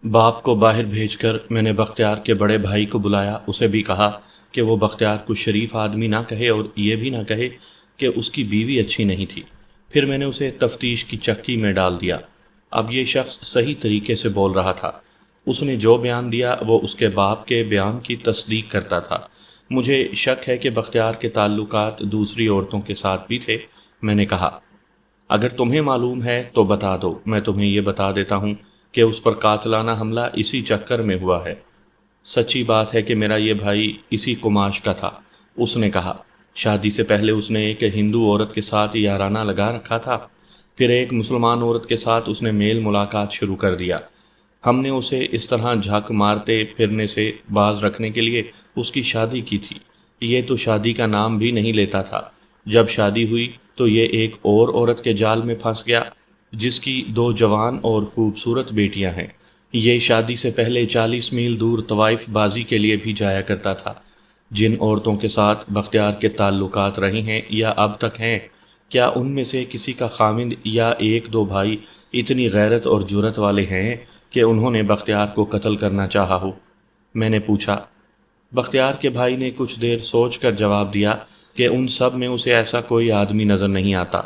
باپ کو باہر بھیج کر میں نے بختیار کے بڑے بھائی کو بلایا، اسے بھی کہا کہ وہ بختیار کو شریف آدمی نہ کہے اور یہ بھی نہ کہے کہ اس کی بیوی اچھی نہیں تھی۔ پھر میں نے اسے تفتیش کی چکی میں ڈال دیا۔ اب یہ شخص صحیح طریقے سے بول رہا تھا۔ اس نے جو بیان دیا وہ اس کے باپ کے بیان کی تصدیق کرتا تھا۔ مجھے شک ہے کہ بختیار کے تعلقات دوسری عورتوں کے ساتھ بھی تھے۔ میں نے کہا، اگر تمہیں معلوم ہے تو بتا دو، میں تمہیں یہ بتا دیتا ہوں کہ اس پر قاتلانہ حملہ اسی چکر میں ہوا ہے۔ سچی بات ہے کہ میرا یہ بھائی اسی قماش کا تھا۔ اس نے کہا، شادی سے پہلے اس نے ایک ہندو عورت کے ساتھ یارانہ لگا رکھا تھا، پھر ایک مسلمان عورت کے ساتھ اس نے میل ملاقات شروع کر دیا۔ ہم نے اسے اس طرح جھک مارتے پھرنے سے باز رکھنے کے لیے اس کی شادی کی تھی۔ یہ تو شادی کا نام بھی نہیں لیتا تھا۔ جب شادی ہوئی تو یہ ایک اور عورت کے جال میں پھنس گیا، جس کی 2 جوان اور خوبصورت بیٹیاں ہیں۔ یہ شادی سے پہلے 40 میل دور طوائف بازی کے لیے بھی جایا کرتا تھا۔ جن عورتوں کے ساتھ بختیار کے تعلقات رہے ہیں یا اب تک ہیں، کیا ان میں سے کسی کا خامند یا 1-2 بھائی اتنی غیرت اور جرت والے ہیں کہ انہوں نے بختیار کو قتل کرنا چاہا ہو؟ میں نے پوچھا۔ بختیار کے بھائی نے کچھ دیر سوچ کر جواب دیا کہ ان سب میں اسے ایسا کوئی آدمی نظر نہیں آتا۔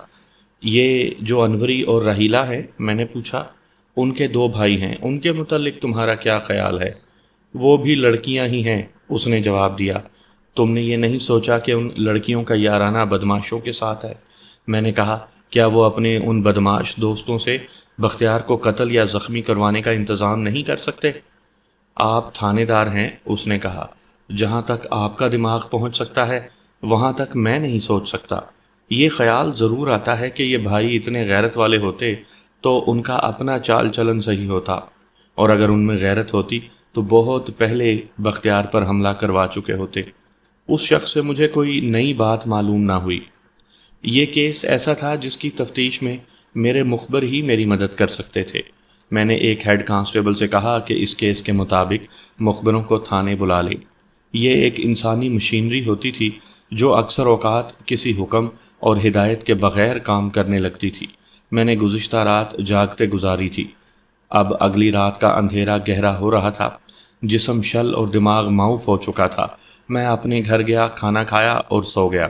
یہ جو انوری اور رحیلہ ہے؟ میں نے پوچھا۔ ان کے 2 بھائی ہیں، ان کے متعلق تمہارا کیا خیال ہے؟ وہ بھی لڑکیاں ہی ہیں، اس نے جواب دیا۔ تم نے یہ نہیں سوچا کہ ان لڑکیوں کا یارانہ بدماشوں کے ساتھ ہے؟ میں نے کہا، کیا وہ اپنے ان بدماش دوستوں سے بختیار کو قتل یا زخمی کروانے کا انتظام نہیں کر سکتے؟ آپ تھانے دار ہیں، اس نے کہا۔ جہاں تک آپ کا دماغ پہنچ سکتا ہے وہاں تک میں نہیں سوچ سکتا۔ یہ خیال ضرور آتا ہے کہ یہ بھائی اتنے غیرت والے ہوتے تو ان کا اپنا چال چلن صحیح ہوتا، اور اگر ان میں غیرت ہوتی تو بہت پہلے بختیار پر حملہ کروا چکے ہوتے۔ اس شخص سے مجھے کوئی نئی بات معلوم نہ ہوئی۔ یہ کیس ایسا تھا جس کی تفتیش میں میرے مخبر ہی میری مدد کر سکتے تھے۔ میں نے ایک ہیڈ کانسٹیبل سے کہا کہ اس کیس کے مطابق مخبروں کو تھانے بلا لے۔ یہ ایک انسانی مشینری ہوتی تھی جو اکثر اوقات کسی حکم اور ہدایت کے بغیر کام کرنے لگتی تھی۔ میں نے گزشتہ رات جاگتے گزاری تھی۔ اب اگلی رات کا اندھیرا گہرا ہو رہا تھا، جسم شل اور دماغ معوف ہو چکا تھا۔ میں اپنے گھر گیا، کھانا کھایا اور سو گیا۔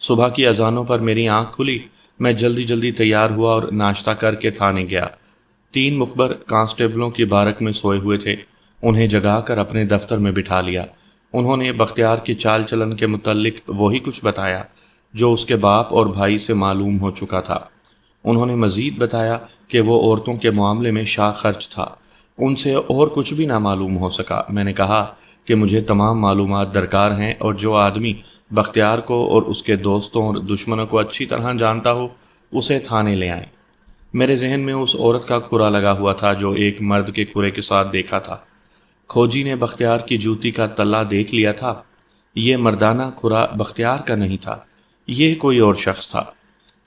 صبح کی اذانوں پر میری آنکھ کھلی۔ میں جلدی جلدی تیار ہوا اور ناشتہ کر کے تھانے گیا۔ 3 مخبر کانسٹیبلوں کی بارک میں سوئے ہوئے تھے۔ انہیں جگا کر اپنے دفتر میں بٹھا لیا۔ انہوں نے بختیار کی چال چلن کے متعلق وہی کچھ بتایا جو اس کے باپ اور بھائی سے معلوم ہو چکا تھا۔ انہوں نے مزید بتایا کہ وہ عورتوں کے معاملے میں شاہ خرچ تھا۔ ان سے اور کچھ بھی نہ معلوم ہو سکا۔ میں نے کہا کہ مجھے تمام معلومات درکار ہیں، اور جو آدمی بختیار کو اور اس کے دوستوں اور دشمنوں کو اچھی طرح جانتا ہو اسے تھانے لے آئیں۔ میرے ذہن میں اس عورت کا کھرا لگا ہوا تھا جو ایک مرد کے کھرے کے ساتھ دیکھا تھا۔ کھوجی نے بختیار کی جوتی کا تلہ دیکھ لیا تھا۔ یہ مردانہ کھرا بختیار کا نہیں تھا، یہ کوئی اور شخص تھا۔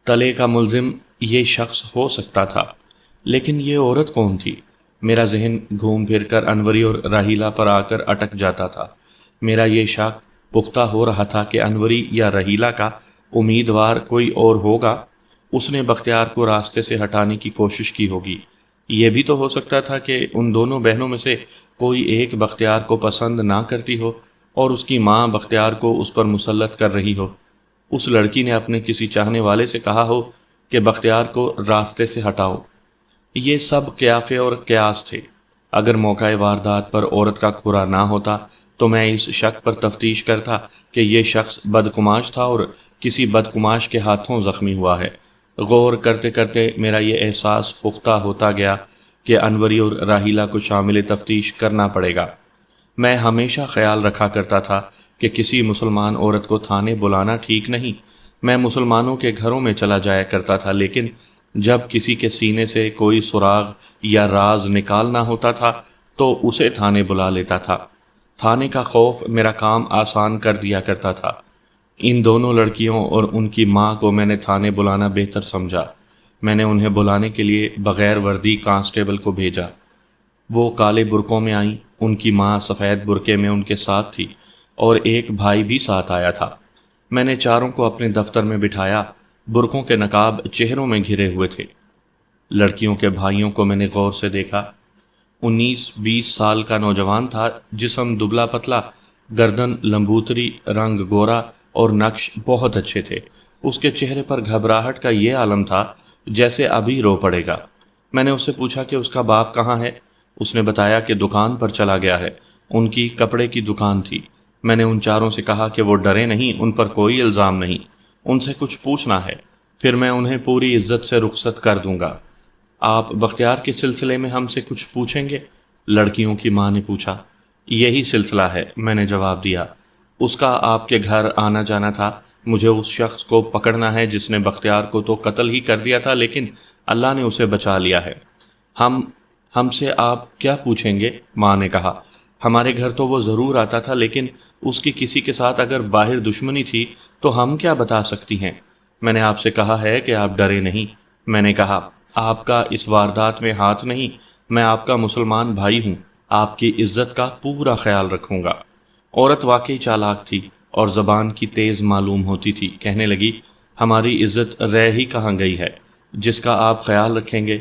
تلے کا ملزم یہ شخص ہو سکتا تھا، لیکن یہ عورت کون تھی؟ میرا ذہن گھوم پھر کر انوری اور راحیلہ پر آ کر اٹک جاتا تھا۔ میرا یہ شک پختہ ہو رہا تھا کہ انوری یا راحیلہ کا امیدوار کوئی اور ہوگا۔ اس نے بختیار کو راستے سے ہٹانے کی کوشش کی ہوگی۔ یہ بھی تو ہو سکتا تھا کہ ان دونوں بہنوں میں سے کوئی ایک بختیار کو پسند نہ کرتی ہو اور اس کی ماں بختیار کو اس پر مسلط کر رہی ہو۔ اس لڑکی نے اپنے کسی چاہنے والے سے کہا ہو کہ بختیار کو راستے سے ہٹاؤ۔ یہ سب قیافے اور قیاس تھے۔ اگر موقع واردات پر عورت کا کھرا نہ ہوتا تو میں اس شک پر تفتیش کرتا کہ یہ شخص بدقماش تھا اور کسی بدقماش کے ہاتھوں زخمی ہوا ہے۔ غور کرتے کرتے میرا یہ احساس پختہ ہوتا گیا کہ انوری اور راحیلہ کو شامل تفتیش کرنا پڑے گا۔ میں ہمیشہ خیال رکھا کرتا تھا کہ کسی مسلمان عورت کو تھانے بلانا ٹھیک نہیں۔ میں مسلمانوں کے گھروں میں چلا جایا کرتا تھا، لیکن جب کسی کے سینے سے کوئی سراغ یا راز نکالنا ہوتا تھا تو اسے تھانے بلا لیتا تھا۔ تھانے کا خوف میرا کام آسان کر دیا کرتا تھا۔ ان دونوں لڑکیوں اور ان کی ماں کو میں نے تھانے بلانا بہتر سمجھا۔ میں نے انہیں بلانے کے لیے بغیر وردی کانسٹیبل کو بھیجا۔ وہ کالے برقعوں میں آئیں۔ ان کی ماں سفید برقعے میں ان کے ساتھ تھی، اور ایک بھائی بھی ساتھ آیا تھا۔ میں نے چاروں کو اپنے دفتر میں بٹھایا۔ برقعوں کے نقاب چہروں میں گھرے ہوئے تھے۔ لڑکیوں کے بھائیوں کو میں نے غور سے دیکھا۔ 19-20 سال کا نوجوان تھا، جسم دبلا پتلا، گردن لمبوتری، رنگ گورا اور نقش بہت اچھے تھے۔ اس کے چہرے پر گھبراہٹ کا یہ عالم تھا جیسے ابھی رو پڑے گا۔ میں نے اس سے پوچھا کہ اس کا باپ کہاں ہے؟ اس نے بتایا کہ دکان پر چلا گیا ہے، ان کی کپڑے کی دکان تھی۔ میں نے ان چاروں سے کہا کہ وہ ڈرے نہیں، ان پر کوئی الزام نہیں، ان سے کچھ پوچھنا ہے، پھر میں انہیں پوری عزت سے رخصت کر دوں گا۔ آپ بختیار کے سلسلے میں ہم سے کچھ پوچھیں گے؟ لڑکیوں کی ماں نے پوچھا۔ یہی سلسلہ ہے، میں نے جواب دیا۔ اس کا آپ کے گھر آنا جانا تھا۔ مجھے اس شخص کو پکڑنا ہے جس نے بختیار کو تو قتل ہی کر دیا تھا، لیکن اللہ نے اسے بچا لیا ہے۔ ہم سے آپ کیا پوچھیں گے؟ ماں نے کہا۔ ہمارے گھر تو وہ ضرور آتا تھا، لیکن اس کی کسی کے ساتھ اگر باہر دشمنی تھی تو ہم کیا بتا سکتی ہیں؟ میں نے آپ سے کہا ہے کہ آپ ڈرے نہیں۔ میں نے کہا، آپ کا اس واردات میں ہاتھ نہیں، میں آپ کا مسلمان بھائی ہوں، آپ کی عزت کا پورا خیال رکھوں گا۔ عورت واقعی چالاک تھی اور زبان کی تیز معلوم ہوتی تھی۔ کہنے لگی، ہماری عزت رہ ہی کہاں گئی ہے جس کا آپ خیال رکھیں گے؟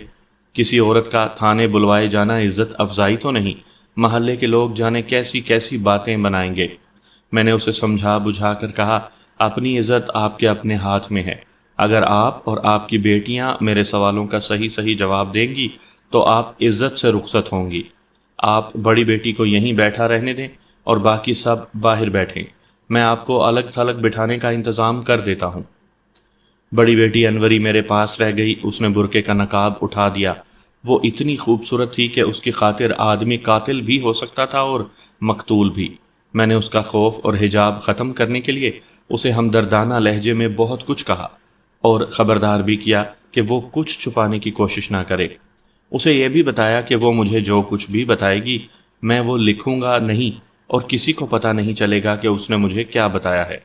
کسی عورت کا تھانے بلوائے جانا عزت افزائی تو نہیں، محلے کے لوگ جانے کیسی کیسی باتیں بنائیں گے۔ میں نے اسے سمجھا بجھا کر کہا، اپنی عزت آپ کے اپنے ہاتھ میں ہے۔ اگر آپ اور آپ کی بیٹیاں میرے سوالوں کا صحیح جواب دیں گی تو آپ عزت سے رخصت ہوں گی۔ آپ بڑی بیٹی کو یہیں بیٹھا رہنے دیں اور باقی سب باہر بیٹھیں، میں آپ کو الگ تھلگ بٹھانے کا انتظام کر دیتا ہوں۔ بڑی بیٹی انوری میرے پاس رہ گئی۔ اس نے برقعے کا نقاب اٹھا دیا۔ وہ اتنی خوبصورت تھی کہ اس کی خاطر آدمی قاتل بھی ہو سکتا تھا اور مقتول بھی۔ میں نے اس کا خوف اور حجاب ختم کرنے کے لیے اسے ہمدردانہ لہجے میں بہت کچھ کہا اور خبردار بھی کیا کہ وہ کچھ چھپانے کی کوشش نہ کرے۔ اسے یہ بھی بتایا کہ وہ مجھے جو کچھ بھی بتائے گی میں وہ لکھوں گا نہیں اور کسی کو پتہ نہیں چلے گا کہ اس نے مجھے کیا بتایا ہے۔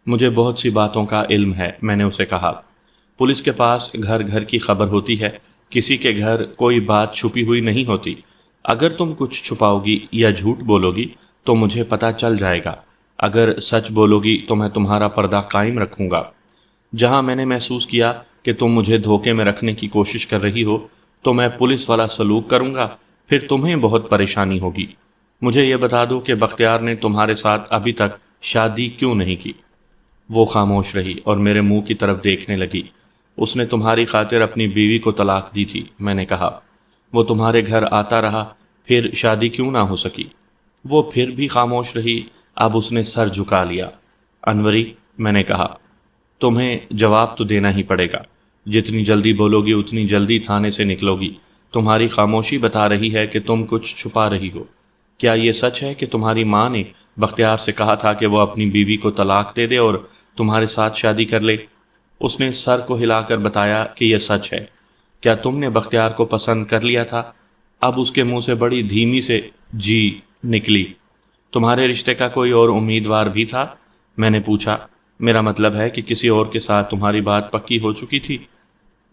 مجھے بہت سی باتوں کا علم ہے، میں نے اسے کہا۔ پولیس کے پاس گھر گھر کی خبر ہوتی ہے، کسی کے گھر کوئی بات چھپی ہوئی نہیں ہوتی۔ اگر تم کچھ چھپاؤ گی یا جھوٹ بولو گی تو مجھے پتہ چل جائے گا، اگر سچ بولو گی تو میں تمہارا پردہ قائم رکھوں گا۔ جہاں میں نے محسوس کیا کہ تم مجھے دھوکے میں رکھنے کی کوشش کر رہی ہو تو میں پولیس والا سلوک کروں گا، پھر تمہیں بہت پریشانی ہوگی۔ مجھے یہ بتا دو کہ بختیار نے تمہارے ساتھ ابھی تک شادی کیوں نہیں کی؟ وہ خاموش رہی اور میرے منہ کی طرف دیکھنے لگی۔ اس نے تمہاری خاطر اپنی بیوی کو طلاق دی تھی، میں نے کہا۔ وہ تمہارے گھر آتا رہا، پھر شادی کیوں نہ ہو سکی؟ وہ پھر بھی خاموش رہی۔ اب اس نے سر جھکا لیا۔ انوری، میں نے کہا، تمہیں جواب تو دینا ہی پڑے گا۔ جتنی جلدی بولو گی اتنی جلدی تھانے سے نکلو گی۔ تمہاری خاموشی بتا رہی ہے کہ تم کچھ چھپا رہی ہو۔ کیا یہ سچ ہے کہ تمہاری ماں نے بختیار سے کہا تھا کہ وہ اپنی بیوی کو طلاق دے دے اور تمہارے ساتھ شادی کر لے؟ اس نے سر کو ہلا کر بتایا کہ یہ سچ ہے۔ کیا تم نے بختیار کو پسند کر لیا تھا؟ اب اس کے منہ سے بڑی دھیمی سے جی نکلی۔ تمہارے رشتے کا کوئی اور امیدوار بھی تھا؟ میں نے پوچھا۔ میرا مطلب ہے کہ کسی اور کے ساتھ تمہاری بات پکی ہو چکی تھی؟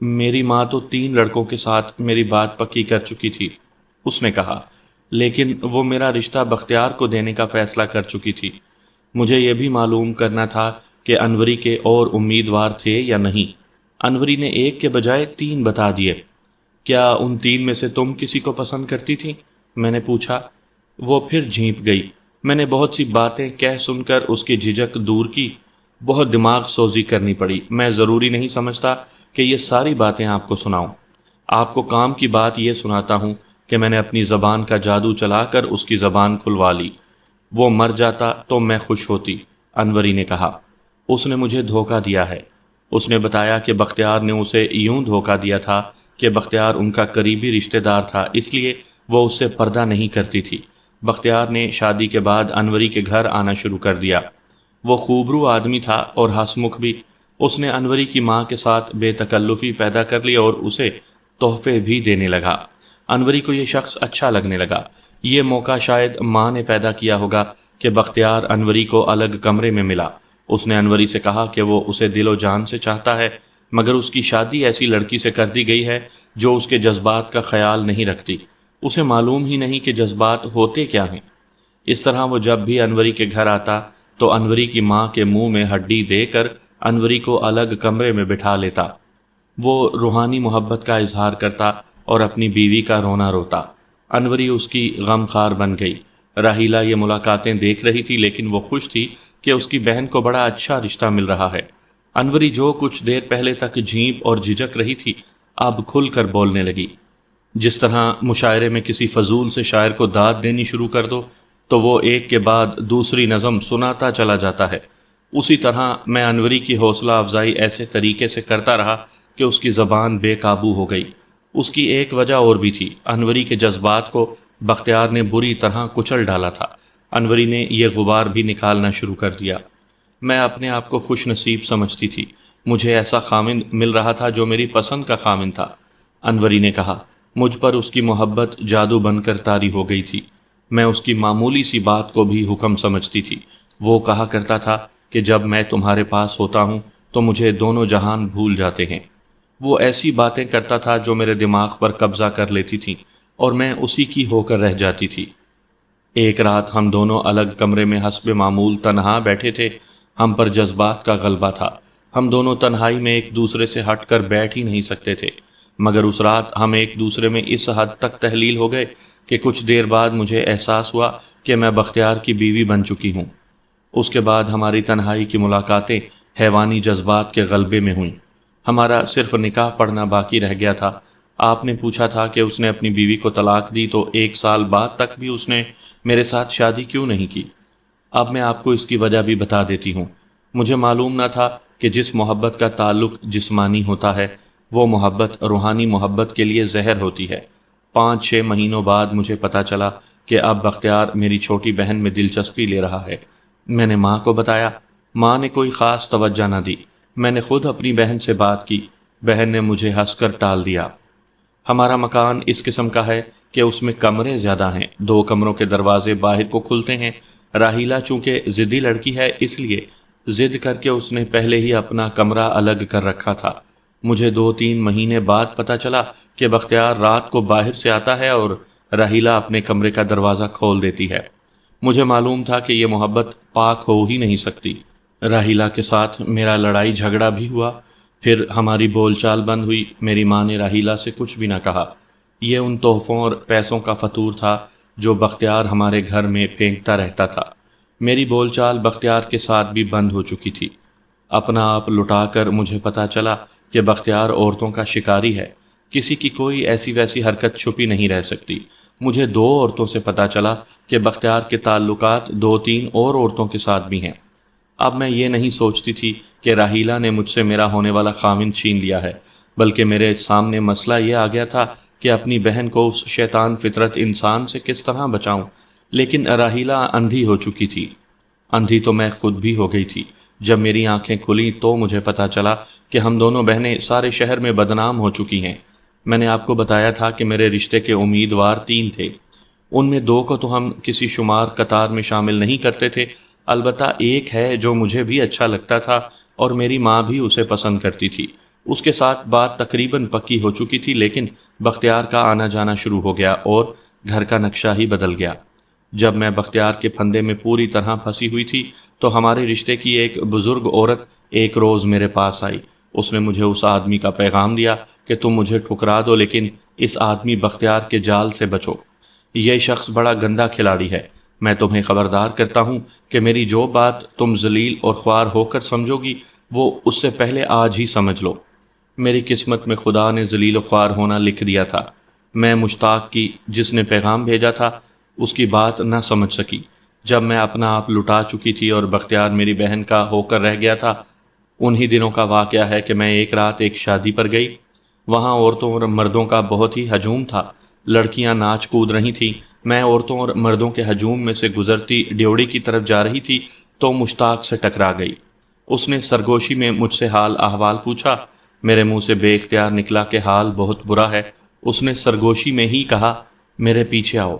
میری ماں تو 3 لڑکوں کے ساتھ میری بات پکی کر چکی تھی، اس نے کہا، لیکن وہ میرا رشتہ بختیار کو دینے کا فیصلہ کر چکی تھی۔ مجھے یہ بھی معلوم کرنا تھا کہ انوری کے اور امیدوار تھے یا نہیں۔ انوری نے 1 کے بجائے 3 بتا دیے۔ کیا ان 3 میں سے تم کسی کو پسند کرتی تھی؟ میں نے پوچھا۔ وہ پھر جھینپ گئی۔ میں نے بہت سی باتیں کہہ سن کر اس کی جھجک دور کی۔ بہت دماغ سوزی کرنی پڑی۔ میں ضروری نہیں سمجھتا کہ یہ ساری باتیں آپ کو سناؤں۔ آپ کو کام کی بات یہ سناتا ہوں کہ میں نے اپنی زبان کا جادو چلا کر اس کی زبان کھلوا لی۔ وہ مر جاتا تو میں خوش ہوتی، انوری نے کہا۔ اس نے مجھے دھوکہ دیا ہے۔ اس نے بتایا کہ بختیار نے اسے یوں دھوکہ دیا تھا کہ بختیار ان کا قریبی رشتہ دار تھا، اس لیے وہ اس سے پردہ نہیں کرتی تھی۔ بختیار نے شادی کے بعد انوری کے گھر آنا شروع کر دیا۔ وہ خوبرو آدمی تھا اور ہنسمکھ بھی۔ اس نے انوری کی ماں کے ساتھ بے تکلفی پیدا کر لی اور اسے تحفے بھی دینے لگا۔ انوری کو یہ شخص اچھا لگنے لگا۔ یہ موقع شاید ماں نے پیدا کیا ہوگا کہ بختیار انوری کو الگ کمرے میں ملا۔ اس نے انوری سے کہا کہ وہ اسے دل و جان سے چاہتا ہے، مگر اس کی شادی ایسی لڑکی سے کر دی گئی ہے جو اس کے جذبات کا خیال نہیں رکھتی۔ اسے معلوم ہی نہیں کہ جذبات ہوتے کیا ہیں۔ اس طرح وہ جب بھی انوری کے گھر آتا تو انوری کی ماں کے منہ میں ہڈی دے کر انوری کو الگ کمرے میں بٹھا لیتا۔ وہ روحانی محبت کا اظہار کرتا اور اپنی بیوی کا رونا روتا۔ انوری اس کی غم خار بن گئی۔ راحیلہ یہ ملاقاتیں دیکھ رہی تھی لیکن وہ خوش تھی کہ اس کی بہن کو بڑا اچھا رشتہ مل رہا ہے۔ انوری جو کچھ دیر پہلے تک جھیپ اور جھجک رہی تھی اب کھل کر بولنے لگی۔ جس طرح مشاعرے میں کسی فضول سے شاعر کو داد دینی شروع کر دو تو وہ ایک کے بعد دوسری نظم سناتا چلا جاتا ہے، اسی طرح میں انوری کی حوصلہ افزائی ایسے طریقے سے کرتا رہا کہ اس کی زبان بے قابو ہو گئی۔ اس کی ایک وجہ اور بھی تھی، انوری کے جذبات کو بختیار نے بری طرح کچل ڈالا تھا۔ انوری نے یہ غبار بھی نکالنا شروع کر دیا۔ میں اپنے آپ کو خوش نصیب سمجھتی تھی، مجھے ایسا خامند مل رہا تھا جو میری پسند کا خامند تھا، انوری نے کہا۔ مجھ پر اس کی محبت جادو بن کر طاری ہو گئی تھی۔ میں اس کی معمولی سی بات کو بھی حکم سمجھتی تھی۔ وہ کہا کرتا تھا کہ جب میں تمہارے پاس ہوتا ہوں تو مجھے دونوں جہان بھول جاتے ہیں۔ وہ ایسی باتیں کرتا تھا جو میرے دماغ پر قبضہ کر لیتی تھیں اور میں اسی کی ہو کر رہ جاتی تھی۔ ایک رات ہم دونوں الگ کمرے میں حسب معمول تنہا بیٹھے تھے۔ ہم پر جذبات کا غلبہ تھا، ہم دونوں تنہائی میں ایک دوسرے سے ہٹ کر بیٹھ ہی نہیں سکتے تھے، مگر اس رات ہم ایک دوسرے میں اس حد تک تحلیل ہو گئے کہ کچھ دیر بعد مجھے احساس ہوا کہ میں بختیار کی بیوی بن چکی ہوں۔ اس کے بعد ہماری تنہائی کی ملاقاتیں حیوانی جذبات کے غلبے میں ہوئیں۔ ہمارا صرف نکاح پڑھنا باقی رہ گیا تھا۔ آپ نے پوچھا تھا کہ اس نے اپنی بیوی کو طلاق دی تو 1 سال بعد تک بھی اس نے میرے ساتھ شادی کیوں نہیں کی؟ اب میں آپ کو اس کی وجہ بھی بتا دیتی ہوں۔ مجھے معلوم نہ تھا کہ جس محبت کا تعلق جسمانی ہوتا ہے وہ محبت روحانی محبت کے لیے زہر ہوتی ہے۔ 5-6 مہینوں بعد مجھے پتا چلا کہ اب بختیار میری چھوٹی بہن میں دلچسپی لے رہا ہے۔ میں نے ماں کو بتایا، ماں نے کوئی خاص توجہ نہ دی۔ میں نے خود اپنی بہن سے بات کی، بہن نے مجھے ہنس کر ٹال دیا۔ ہمارا مکان اس قسم کا ہے کہ اس میں کمرے زیادہ ہیں، 2 کمروں کے دروازے باہر کو کھلتے ہیں۔ راحیلہ چونکہ ضدی لڑکی ہے اس لیے ضد کر کے اس نے پہلے ہی اپنا کمرہ الگ کر رکھا تھا۔ مجھے 2-3 مہینے بعد پتا چلا کہ بختیار رات کو باہر سے آتا ہے اور راحیلہ اپنے کمرے کا دروازہ کھول دیتی ہے۔ مجھے معلوم تھا کہ یہ محبت پاک ہو ہی نہیں سکتی۔ راحیلہ کے ساتھ میرا لڑائی جھگڑا بھی ہوا، پھر ہماری بول چال بند ہوئی۔ میری ماں نے راحیلہ سے کچھ بھی نہ کہا۔ یہ ان تحفوں اور پیسوں کا فطور تھا جو بختیار ہمارے گھر میں پھینکتا رہتا تھا۔ میری بول چال بختیار کے ساتھ بھی بند ہو چکی تھی۔ اپنا آپ لٹا کر مجھے پتا چلا کہ بختیار عورتوں کا شکاری ہے، کسی کی کوئی ایسی ویسی حرکت چھپی نہیں رہ سکتی۔ مجھے 2 عورتوں سے پتا چلا کہ بختیار کے تعلقات 2-3 اور عورتوں کے ساتھ بھی ہیں۔ اب میں یہ نہیں سوچتی تھی کہ راحیلہ نے مجھ سے میرا ہونے والا خامند چھین لیا ہے، بلکہ میرے سامنے مسئلہ یہ آ گیا تھا کہ اپنی بہن کو اس شیطان فطرت انسان سے کس طرح بچاؤں۔ لیکن راحیلہ اندھی ہو چکی تھی، اندھی تو میں خود بھی ہو گئی تھی۔ جب میری آنکھیں کھلیں تو مجھے پتا چلا کہ ہم دونوں بہنیں سارے شہر میں بدنام ہو چکی ہیں۔ میں نے آپ کو بتایا تھا کہ میرے رشتے کے امیدوار 3 تھے، ان میں 2 کو تو ہم کسی شمار قطار میں شامل نہیں کرتے تھے، البتہ ایک ہے جو مجھے بھی اچھا لگتا تھا اور میری ماں بھی اسے پسند کرتی تھی۔ اس کے ساتھ بات تقریباً پکی ہو چکی تھی، لیکن بختیار کا آنا جانا شروع ہو گیا اور گھر کا نقشہ ہی بدل گیا۔ جب میں بختیار کے پھندے میں پوری طرح پھنسی ہوئی تھی تو ہمارے رشتے کی ایک بزرگ عورت ایک روز میرے پاس آئی۔ اس نے مجھے اس آدمی کا پیغام دیا کہ تم مجھے ٹھکرا دو لیکن اس آدمی بختیار کے جال سے بچو، یہ شخص بڑا گندا کھلاڑی ہے۔ میں تمہیں خبردار کرتا ہوں کہ میری جو بات تم ذلیل اور خوار ہو کر سمجھو گی وہ اس سے پہلے آج ہی سمجھ لو۔ میری قسمت میں خدا نے ذلیل و خوار ہونا لکھ دیا تھا۔ میں مشتاق کی جس نے پیغام بھیجا تھا اس کی بات نہ سمجھ سکی۔ جب میں اپنا آپ لٹا چکی تھی اور بختیار میری بہن کا ہو کر رہ گیا تھا، انہی دنوں کا واقعہ ہے کہ میں ایک رات ایک شادی پر گئی۔ وہاں عورتوں اور مردوں کا بہت ہی ہجوم تھا، لڑکیاں ناچ کود رہی تھیں۔ میں عورتوں اور مردوں کے ہجوم میں سے گزرتی ڈیوڑی کی طرف جا رہی تھی تو مشتاق سے ٹکرا گئی۔ اس نے سرگوشی میں مجھ سے حال احوال پوچھا۔ میرے منہ سے بے اختیار نکلا کہ حال بہت برا ہے۔ اس نے سرگوشی میں ہی کہا، میرے پیچھے آؤ۔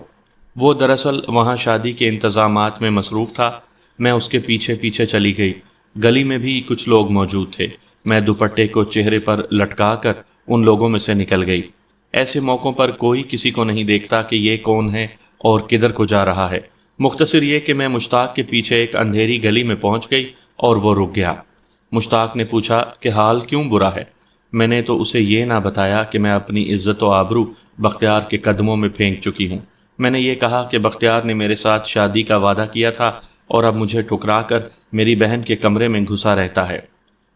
وہ دراصل وہاں شادی کے انتظامات میں مصروف تھا۔ میں اس کے پیچھے پیچھے چلی گئی۔ گلی میں بھی کچھ لوگ موجود تھے۔ میں دوپٹے کو چہرے پر لٹکا کر ان لوگوں میں سے نکل گئی۔ ایسے موقعوں پر کوئی کسی کو نہیں دیکھتا کہ یہ کون ہے اور کدھر کو جا رہا ہے۔ مختصر یہ کہ میں مشتاق کے پیچھے ایک اندھیری گلی میں پہنچ گئی اور وہ رک گیا۔ مشتاق نے پوچھا کہ حال کیوں برا ہے؟ میں نے تو اسے یہ نہ بتایا کہ میں اپنی عزت و آبرو بختیار کے قدموں میں پھینک چکی ہوں۔ میں نے یہ کہا کہ بختیار نے میرے ساتھ شادی کا وعدہ کیا تھا اور اب مجھے ٹھکرا کر میری بہن کے کمرے میں گھسا رہتا ہے۔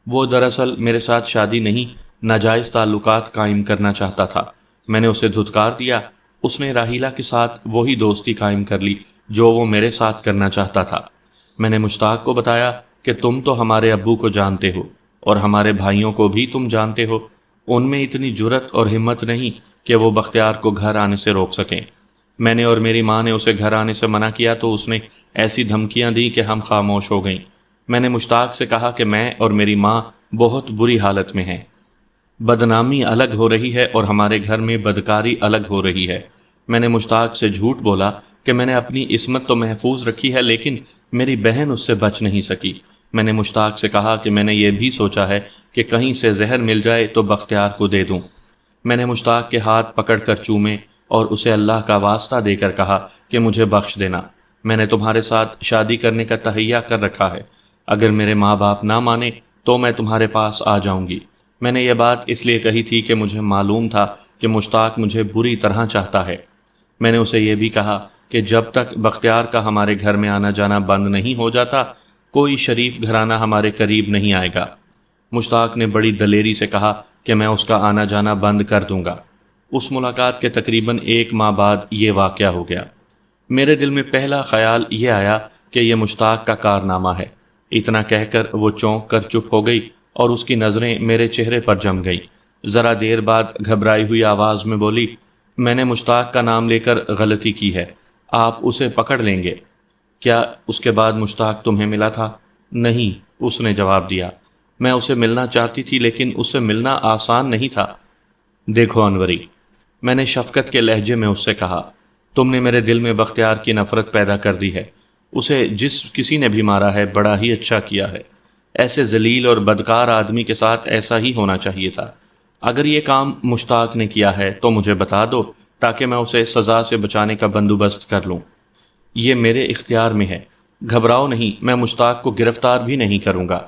وہ دراصل میرے ساتھ شادی نہیں، ناجائز تعلقات قائم کرنا چاہتا تھا۔ میں نے اسے دھتکار دیا۔ اس نے راحیلہ کے ساتھ وہی دوستی قائم کر لی جو وہ میرے ساتھ کرنا چاہتا تھا۔ میں نے مشتاق کو بتایا کہ تم تو ہمارے ابو کو جانتے ہو اور ہمارے بھائیوں کو بھی تم جانتے ہو، ان میں اتنی جرت اور ہمت نہیں کہ وہ بختیار کو گھر آنے سے روک سکیں۔ میں نے اور میری ماں نے اسے گھر آنے سے منع کیا تو اس نے ایسی دھمکیاں دیں کہ ہم خاموش ہو گئیں۔ میں نے مشتاق سے کہا کہ میں اور میری ماں بہت بری حالت میں ہیں، بدنامی الگ ہو رہی ہے اور ہمارے گھر میں بدکاری الگ ہو رہی ہے۔ میں نے مشتاق سے جھوٹ بولا کہ میں نے اپنی عصمت تو محفوظ رکھی ہے لیکن میری بہن اس سے بچ نہیں سکی۔ میں نے مشتاق سے کہا کہ میں نے یہ بھی سوچا ہے کہ کہیں سے زہر مل جائے تو بختیار کو دے دوں۔ میں نے مشتاق کے ہاتھ پکڑ کر چومے اور اسے اللہ کا واسطہ دے کر کہا کہ مجھے بخش دینا، میں نے تمہارے ساتھ شادی کرنے کا تہیہ کر رکھا ہے، اگر میرے ماں باپ نہ مانے تو میں تمہارے پاس آ جاؤں گی۔ میں نے یہ بات اس لیے کہی تھی کہ مجھے معلوم تھا کہ مشتاق مجھے بری طرح چاہتا ہے۔ میں نے اسے یہ بھی کہا کہ جب تک بختیار کا ہمارے گھر میں آنا جانا بند نہیں ہو جاتا کوئی شریف گھرانہ ہمارے قریب نہیں آئے گا۔ مشتاق نے بڑی دلیری سے کہا کہ میں اس کا آنا جانا بند کر دوں گا۔ اس ملاقات کے تقریباً 1 ماہ بعد یہ واقعہ ہو گیا۔ میرے دل میں پہلا خیال یہ آیا کہ یہ مشتاق کا کارنامہ ہے۔ اتنا کہہ کر وہ چونک کر چپ ہو گئی اور اس کی نظریں میرے چہرے پر جم گئیں۔ ذرا دیر بعد گھبرائی ہوئی آواز میں بولی، میں نے مشتاق کا نام لے کر غلطی کی ہے، آپ اسے پکڑ لیں گے۔ کیا اس کے بعد مشتاق تمہیں ملا تھا؟ نہیں، اس نے جواب دیا۔ میں اسے ملنا چاہتی تھی لیکن اس سے ملنا آسان نہیں تھا۔ دیکھو انوری، میں نے شفقت کے لہجے میں اس سے کہا، تم نے میرے دل میں بختیار کی نفرت پیدا کر دی ہے۔ اسے جس کسی نے بھی مارا ہے بڑا ہی اچھا کیا ہے۔ ایسے ذلیل اور بدکار آدمی کے ساتھ ایسا ہی ہونا چاہیے تھا۔ اگر یہ کام مشتاق نے کیا ہے تو مجھے بتا دو تاکہ میں اسے سزا سے بچانے کا بندوبست کر لوں۔ یہ میرے اختیار میں ہے، گھبراؤ نہیں، میں مشتاق کو گرفتار بھی نہیں کروں گا۔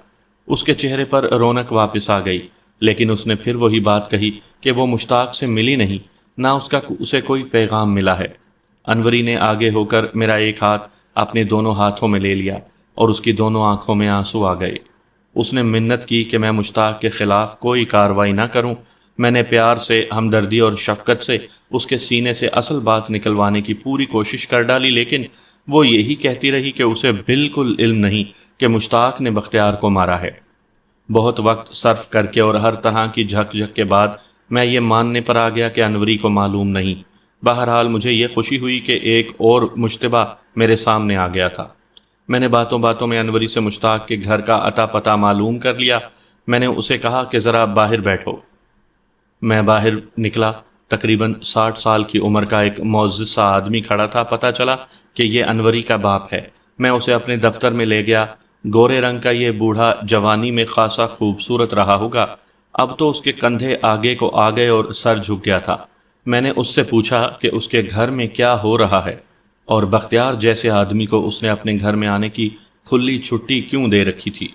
اس کے چہرے پر رونق واپس آ گئی، لیکن اس نے پھر وہی بات کہی کہ وہ مشتاق سے ملی نہیں، نہ اسے کوئی پیغام ملا ہے۔ انوری نے آگے ہو کر میرا ایک ہاتھ اپنے دونوں ہاتھوں میں لے لیا اور اس کی دونوں آنکھوں میں آنسو آ گئے۔ اس نے منت کی کہ میں مشتاق کے خلاف کوئی کارروائی نہ کروں۔ میں نے پیار سے، ہمدردی اور شفقت سے اس کے سینے سے اصل بات نکلوانے کی پوری کوشش کر ڈالی، لیکن وہ یہی کہتی رہی کہ اسے بالکل علم نہیں کہ مشتاق نے بختیار کو مارا ہے۔ بہت وقت صرف کر کے اور ہر طرح کی جھک جھک کے بعد میں یہ ماننے پر آ گیا کہ انوری کو معلوم نہیں۔ بہرحال مجھے یہ خوشی ہوئی کہ ایک اور مشتبہ میرے سامنے آ گیا تھا۔ میں نے باتوں باتوں میں انوری سے مشتاق کے گھر کا اتا پتہ معلوم کر لیا۔ میں نے اسے کہا کہ ذرا باہر بیٹھو۔ میں باہر نکلا۔ تقریباً 60 سال کی عمر کا ایک معزز سا آدمی کھڑا تھا۔ پتہ چلا کہ یہ انوری کا باپ ہے۔ میں اسے اپنے دفتر میں لے گیا۔ گورے رنگ کا یہ بوڑھا جوانی میں خاصا خوبصورت رہا ہوگا، اب تو اس کے کندھے آگے کو آ گئے اور سر جھک گیا تھا۔ میں نے اس سے پوچھا کہ اس کے گھر میں کیا ہو رہا ہے اور بختیار جیسے آدمی کو اس نے اپنے گھر میں آنے کی کھلی چھٹی کیوں دے رکھی تھی۔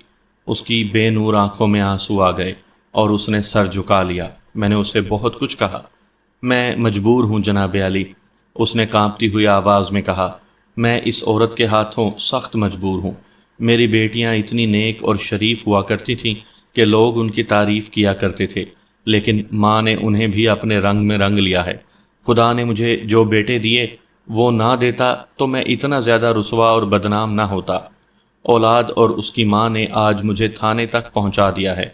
اس کی بے نور آنکھوں میں آنسو آ گئے اور اس نے سر جھکا لیا۔ میں نے اسے بہت کچھ کہا۔ میں مجبور ہوں جناب عالی، اس نے کانپتی ہوئی آواز میں کہا۔ میں اس عورت کے ہاتھوں سخت مجبور ہوں۔ میری بیٹیاں اتنی نیک اور شریف ہوا کرتی تھیں کہ لوگ ان کی تعریف کیا کرتے تھے، لیکن ماں نے انہیں بھی اپنے رنگ میں رنگ لیا ہے۔ خدا نے مجھے جو بیٹے دیے وہ نہ دیتا تو میں اتنا زیادہ رسوا اور بدنام نہ ہوتا۔ اولاد اور اس کی ماں نے آج مجھے تھانے تک پہنچا دیا ہے۔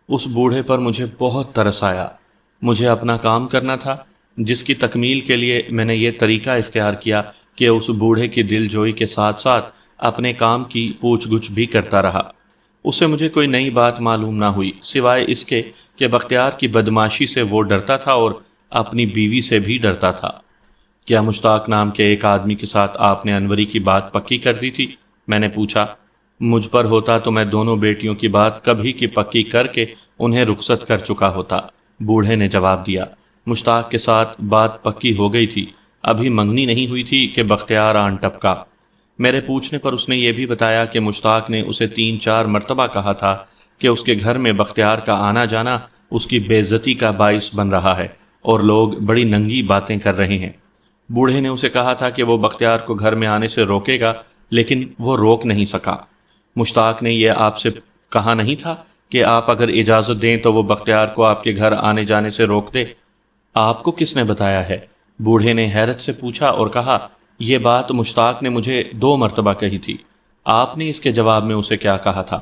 اس بوڑھے پر مجھے بہت ترس آیا۔ مجھے اپنا کام کرنا تھا، جس کی تکمیل کے لیے میں نے یہ طریقہ اختیار کیا کہ اس بوڑھے کی دل جوئی کے ساتھ ساتھ اپنے کام کی پوچھ گچھ بھی کرتا رہا۔ اس سے مجھے کوئی نئی بات معلوم نہ ہوئی سوائے اس کے کہ بختیار کی بدماشی سے وہ ڈرتا تھا اور اپنی بیوی سے بھی ڈرتا تھا۔ کیا مشتاق نام کے ایک آدمی کے ساتھ آپ نے انوری کی بات پکی کر دی تھی؟ میں نے پوچھا۔ مجھ پر ہوتا تو میں دونوں بیٹیوں کی بات کبھی کی پکی کر کے انہیں رخصت کر چکا ہوتا، بوڑھے نے جواب دیا۔ مشتاق کے ساتھ بات پکی ہو گئی تھی، ابھی منگنی نہیں ہوئی تھی کہ بختیار آن ٹپکا۔ میرے پوچھنے پر اس نے یہ بھی بتایا کہ مشتاق نے اسے 3-4 مرتبہ کہا تھا کہ اس کے گھر میں بختیار کا آنا جانا اس کی بے عزتی کا باعث بن رہا ہے اور لوگ بڑی ننگی باتیں کر رہے ہیں۔ بوڑھے نے اسے کہا تھا کہ وہ بختیار کو گھر میں آنے سے روکے گا، لیکن وہ روک نہیں سکا۔ مشتاق نے یہ آپ سے کہا نہیں تھا کہ آپ اگر اجازت دیں تو وہ بختیار کو آپ کے گھر آنے جانے سے روک دے؟ آپ کو کس نے بتایا ہے؟ بوڑھے نے حیرت سے پوچھا اور کہا، یہ بات مشتاق نے مجھے 2 مرتبہ کہی تھی۔ آپ نے اس کے جواب میں اسے کیا کہا تھا؟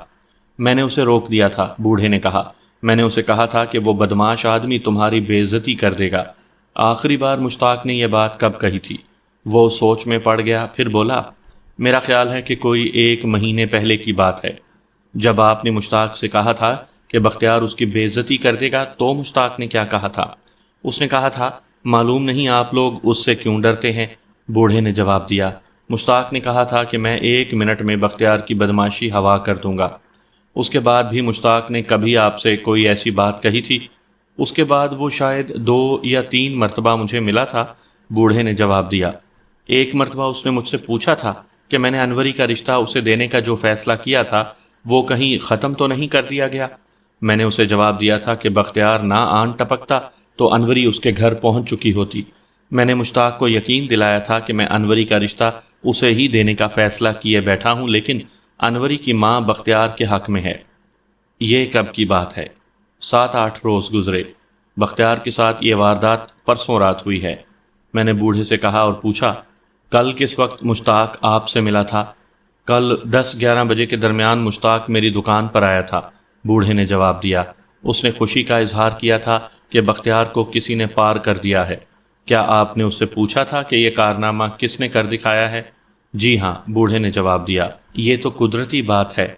میں نے اسے روک دیا تھا، بوڑھے نے کہا۔ میں نے اسے کہا تھا کہ وہ بدمعاش آدمی تمہاری بے عزتی کر دے گا۔ آخری بار مشتاق نے یہ بات کب کہی تھی؟ وہ سوچ میں پڑ گیا، پھر بولا، میرا خیال ہے کہ کوئی 1 مہینے پہلے کی بات ہے۔ جب آپ نے مشتاق سے کہا تھا کہ بختیار اس کی بے عزتی کر دے گا تو مشتاق نے کیا کہا تھا؟ اس نے کہا تھا، معلوم نہیں آپ لوگ اس سے کیوں ڈرتے ہیں؟ بوڑھے نے جواب دیا، مشتاق نے کہا تھا کہ میں 1 منٹ میں بختیار کی بدمعاشی ہوا کر دوں گا۔ اس کے بعد بھی مشتاق نے کبھی آپ سے کوئی ایسی بات کہی تھی؟ اس کے بعد وہ شاید 2 یا 3 مرتبہ مجھے ملا تھا، بوڑھے نے جواب دیا۔ 1 مرتبہ اس نے مجھ سے پوچھا تھا کہ میں نے انوری کا رشتہ اسے دینے کا جو فیصلہ کیا تھا وہ کہیں ختم تو نہیں کر دیا گیا؟ میں نے اسے جواب دیا تھا کہ بختیار نہ آن ٹپکتا تو انوری اس کے گھر پہنچ چکی ہوتی۔ میں نے مشتاق کو یقین دلایا تھا کہ میں انوری کا رشتہ اسے ہی دینے کا فیصلہ کیے بیٹھا ہوں، لیکن انوری کی ماں بختیار کے حق میں ہے۔ یہ کب کی بات ہے؟ 7-8 روز گزرے۔ بختیار کے ساتھ یہ واردات پرسوں رات ہوئی ہے۔ میں نے بوڑھے سے کہا اور پوچھا، کل کس وقت مشتاق آپ سے ملا تھا؟ کل 10-11 بجے کے درمیان مشتاق میری دکان پر آیا تھا، بوڑھے نے جواب دیا۔ اس نے خوشی کا اظہار کیا تھا کہ بختیار کو کسی نے پار کر دیا ہے۔ کیا آپ نے اس سے پوچھا تھا کہ یہ کارنامہ کس نے کر دکھایا ہے؟ جی ہاں، بوڑھے نے جواب دیا۔ یہ تو قدرتی بات ہے۔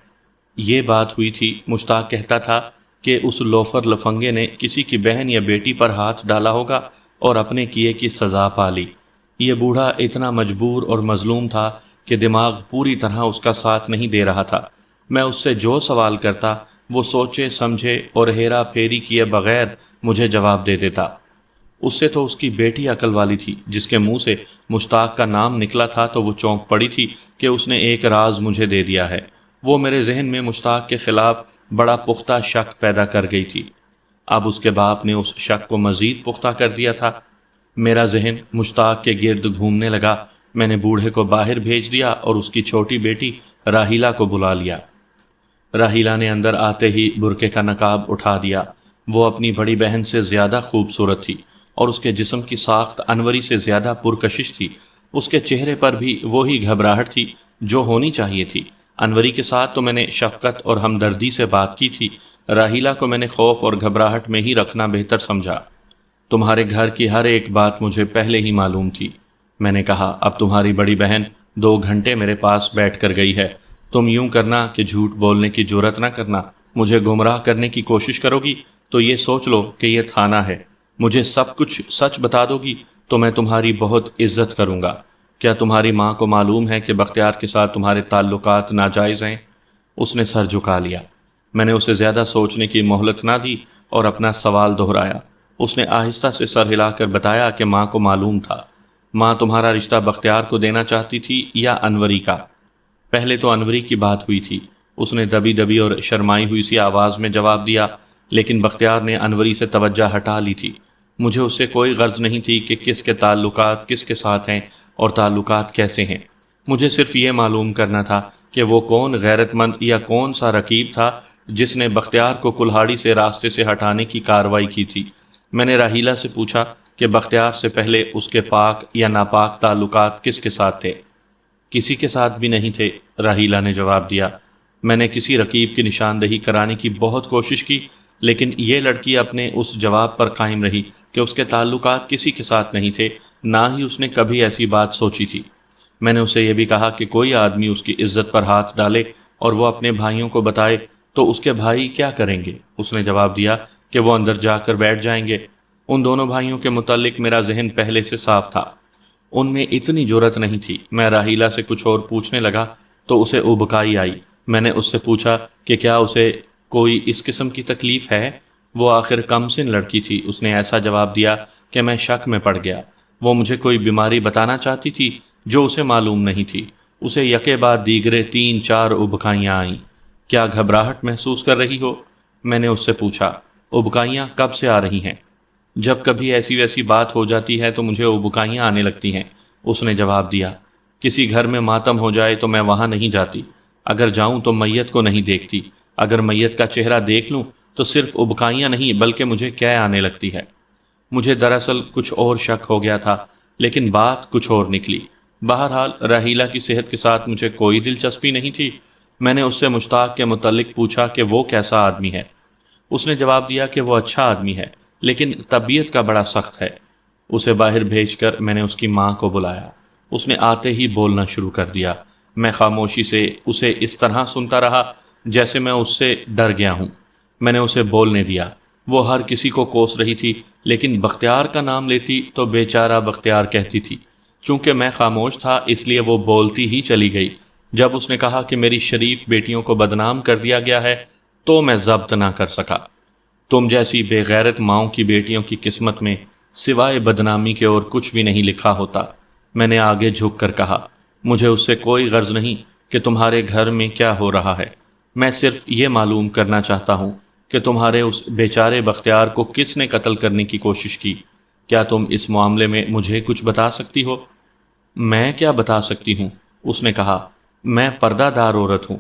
یہ بات ہوئی تھی، مشتاق کہتا تھا کہ اس لوفر لفنگے نے کسی کی بہن یا بیٹی پر ہاتھ ڈالا ہوگا اور اپنے کیے کی سزا پا لی۔ یہ بوڑھا اتنا مجبور اور مظلوم تھا کہ دماغ پوری طرح اس کا ساتھ نہیں دے رہا تھا۔ میں اس سے جو سوال کرتا وہ سوچے سمجھے اور ہیرا پھیری کیے بغیر مجھے جواب دے دیتا۔ اس سے تو اس کی بیٹی عقل والی تھی، جس کے منہ سے مشتاق کا نام نکلا تھا تو وہ چونک پڑی تھی کہ اس نے ایک راز مجھے دے دیا ہے۔ وہ میرے ذہن میں مشتاق کے خلاف بڑا پختہ شک پیدا کر گئی تھی۔ اب اس کے باپ نے اس شک کو مزید پختہ کر دیا تھا۔ میرا ذہن مشتاق کے گرد گھومنے لگا۔ میں نے بوڑھے کو باہر بھیج دیا اور اس کی چھوٹی بیٹی راہیلہ کو بلا لیا۔ راہیلہ نے اندر آتے ہی برقعے کا نقاب اٹھا دیا۔ وہ اپنی بڑی بہن سے زیادہ خوبصورت تھی اور اس کے جسم کی ساخت انوری سے زیادہ پرکشش تھی۔ اس کے چہرے پر بھی وہی گھبراہٹ تھی جو ہونی چاہیے تھی۔ انوری کے ساتھ تو میں نے شفقت اور ہمدردی سے بات کی تھی، راہیلہ کو میں نے خوف اور گھبراہٹ میں ہی رکھنا بہتر سمجھا۔ تمہارے گھر کی ہر ایک بات مجھے پہلے ہی معلوم تھی، میں نے کہا۔ اب تمہاری بڑی بہن 2 گھنٹے میرے پاس بیٹھ کر گئی ہے۔ تم یوں کرنا کہ جھوٹ بولنے کی جرات نہ کرنا، مجھے گمراہ کرنے کی کوشش کرو گی تو یہ سوچ لو کہ یہ تھانہ ہے۔ مجھے سب کچھ سچ بتا دو گی تو میں تمہاری بہت عزت کروں گا۔ کیا تمہاری ماں کو معلوم ہے کہ بختیار کے ساتھ تمہارے تعلقات ناجائز ہیں؟ اس نے سر جھکا لیا۔ میں نے اسے زیادہ سوچنے کی مہلت نہ دی اور اپنا سوال دہرایا۔ اس نے آہستہ سے سر ہلا کر بتایا کہ ماں کو معلوم تھا۔ ماں تمہارا رشتہ بختیار کو دینا چاہتی تھی یا انوری کا؟ پہلے تو انوری کی بات ہوئی تھی، اس نے دبی دبی اور شرمائی ہوئی سی آواز میں جواب دیا، لیکن بختیار نے انوری سے توجہ ہٹا لی تھی۔ مجھے اس سے کوئی غرض نہیں تھی کہ کس کے تعلقات کس کے ساتھ ہیں اور تعلقات کیسے ہیں۔ مجھے صرف یہ معلوم کرنا تھا کہ وہ کون غیرت مند یا کون سا رقیب تھا جس نے بختیار کو کلہاڑی سے راستے سے ہٹانے کی کارروائی کی تھی۔ میں نے راہیلہ سے پوچھا کہ بختیار سے پہلے اس کے پاک یا ناپاک تعلقات کس کے ساتھ تھے؟ کسی کے ساتھ بھی نہیں تھے، راہیلہ نے جواب دیا۔ میں نے کسی رقیب کی نشاندہی کرانے کی بہت کوشش کی، لیکن یہ لڑکی اپنے اس جواب پر قائم رہی کہ اس کے تعلقات کسی کے ساتھ نہیں تھے، نہ ہی اس نے کبھی ایسی بات سوچی تھی۔ میں نے اسے یہ بھی کہا کہ کوئی آدمی اس کی عزت پر ہاتھ ڈالے اور وہ اپنے بھائیوں کو بتائے تو اس کے بھائی کیا کریں گے؟ اس نے جواب دیا کہ وہ اندر جا کر بیٹھ جائیں گے۔ ان دونوں بھائیوں کے متعلق میرا ذہن پہلے سے صاف تھا، ان میں اتنی جرأت نہیں تھی۔ میں راہیلہ سے کچھ اور پوچھنے لگا تو اسے ابکائی آئی۔ میں نے اس سے پوچھا کہ کیا اسے کوئی اس قسم کی تکلیف ہے؟ وہ آخر کم سن لڑکی تھی، اس نے ایسا جواب دیا کہ میں شک میں پڑ گیا۔ وہ مجھے کوئی بیماری بتانا چاہتی تھی جو اسے معلوم نہیں تھی۔ اسے یکے بعد دیگرے 3-4 ابکائیاں آئیں۔ کیا گھبراہٹ محسوس کر رہی ہو؟ میں نے اس سے پوچھا۔ ابکائیاں کب سے آ رہی ہیں؟ جب کبھی ایسی ویسی بات ہو جاتی ہے تو مجھے ابکائیاں آنے لگتی ہیں، اس نے جواب دیا۔ کسی گھر میں ماتم ہو جائے تو میں وہاں نہیں جاتی، اگر جاؤں تو میت کو نہیں دیکھتی، اگر میت کا چہرہ دیکھ لوں تو صرف ابکائیاں نہیں بلکہ مجھے قے آنے لگتی ہے۔ مجھے دراصل کچھ اور شک ہو گیا تھا، لیکن بات کچھ اور نکلی۔ بہرحال راحیلہ کی صحت کے ساتھ مجھے کوئی دلچسپی نہیں تھی۔ میں نے اس سے مشتاق کے متعلق پوچھا کہ وہ کیسا آدمی ہے۔ اس نے جواب دیا کہ وہ اچھا آدمی ہے، لیکن طبیعت کا بڑا سخت ہے۔ اسے باہر بھیج کر میں نے اس کی ماں کو بلایا۔ اس نے آتے ہی بولنا شروع کر دیا۔ میں خاموشی سے اسے اس طرح سنتا رہا جیسے میں اس سے ڈر گیا ہوں۔ میں نے اسے بولنے دیا۔ وہ ہر کسی کو کوس رہی تھی، لیکن بختیار کا نام لیتی تو بیچارہ بختیار کہتی تھی۔ چونکہ میں خاموش تھا اس لیے وہ بولتی ہی چلی گئی۔ جب اس نے کہا کہ میری شریف بیٹیوں کو بدنام کر دیا گیا ہے تو میں ضبط نہ کر سکا۔ تم جیسی بے غیرت ماؤں کی بیٹیوں کی قسمت میں سوائے بدنامی کے اور کچھ بھی نہیں لکھا ہوتا۔ میں نے آگے جھک کر کہا، مجھے اس سے کوئی غرض نہیں کہ تمہارے گھر میں کیا ہو رہا ہے۔ میں صرف یہ معلوم کرنا چاہتا ہوں کہ تمہارے اس بیچارے بختیار کو کس نے قتل کرنے کی کوشش کی۔ کیا تم اس معاملے میں مجھے کچھ بتا سکتی ہو؟ میں کیا بتا سکتی ہوں؟ اس نے کہا، میں پردہ دار عورت ہوں۔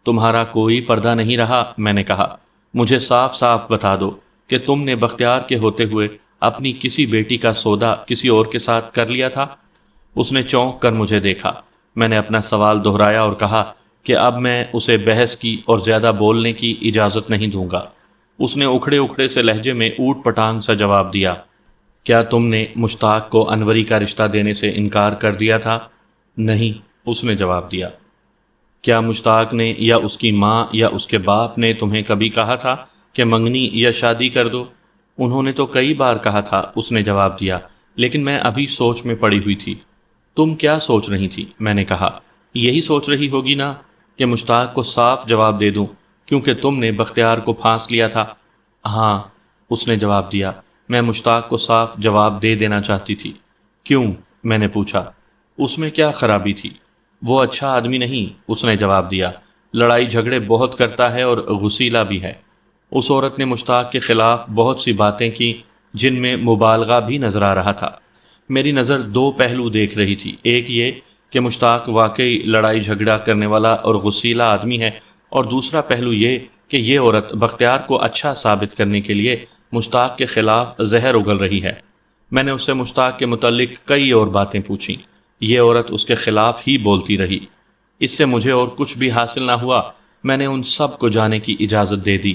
تمہارا کوئی پردہ نہیں رہا، میں نے کہا۔ مجھے صاف صاف بتا دو کہ تم نے بختیار کے ہوتے ہوئے اپنی کسی بیٹی کا سودا کسی اور کے ساتھ کر لیا تھا؟ اس نے چونک کر مجھے دیکھا۔ میں نے اپنا سوال دہرایا اور کہا کہ اب میں اسے بحث کی اور زیادہ بولنے کی اجازت نہیں دوں گا۔ اس نے اکھڑے اکھڑے سے لہجے میں اوٹ پٹانگ سا جواب دیا، کیا تم نے مشتاق کو انوری کا رشتہ دینے سے انکار کر دیا تھا؟ نہیں، اس نے جواب دیا۔ کیا مشتاق نے یا اس کی ماں یا اس کے باپ نے تمہیں کبھی کہا تھا کہ منگنی یا شادی کر دو؟ انہوں نے تو کئی بار کہا تھا، اس نے جواب دیا، لیکن میں ابھی سوچ میں پڑی ہوئی تھی۔ تم کیا سوچ رہی تھی؟ میں نے کہا، یہی سوچ رہی ہوگی نا کہ مشتاق کو صاف جواب دے دوں کیونکہ تم نے بختیار کو پھانس لیا تھا۔ ہاں، اس نے جواب دیا، میں مشتاق کو صاف جواب دے دینا چاہتی تھی۔ کیوں؟ میں نے پوچھا۔ اس میں کیا خرابی تھی؟ وہ اچھا آدمی نہیں، اس نے جواب دیا، لڑائی جھگڑے بہت کرتا ہے اور غصیلا بھی ہے۔ اس عورت نے مشتاق کے خلاف بہت سی باتیں کی جن میں مبالغہ بھی نظر آ رہا تھا۔ میری نظر دو پہلو دیکھ رہی تھی، ایک یہ کہ مشتاق واقعی لڑائی جھگڑا کرنے والا اور غصیلا آدمی ہے، اور دوسرا پہلو یہ کہ یہ عورت بختیار کو اچھا ثابت کرنے کے لیے مشتاق کے خلاف زہر اگل رہی ہے۔ میں نے اس سے مشتاق کے متعلق کئی اور باتیں پوچھیں۔ یہ عورت اس کے خلاف ہی بولتی رہی۔ اس سے مجھے اور کچھ بھی حاصل نہ ہوا۔ میں نے ان سب کو جانے کی اجازت دے دی۔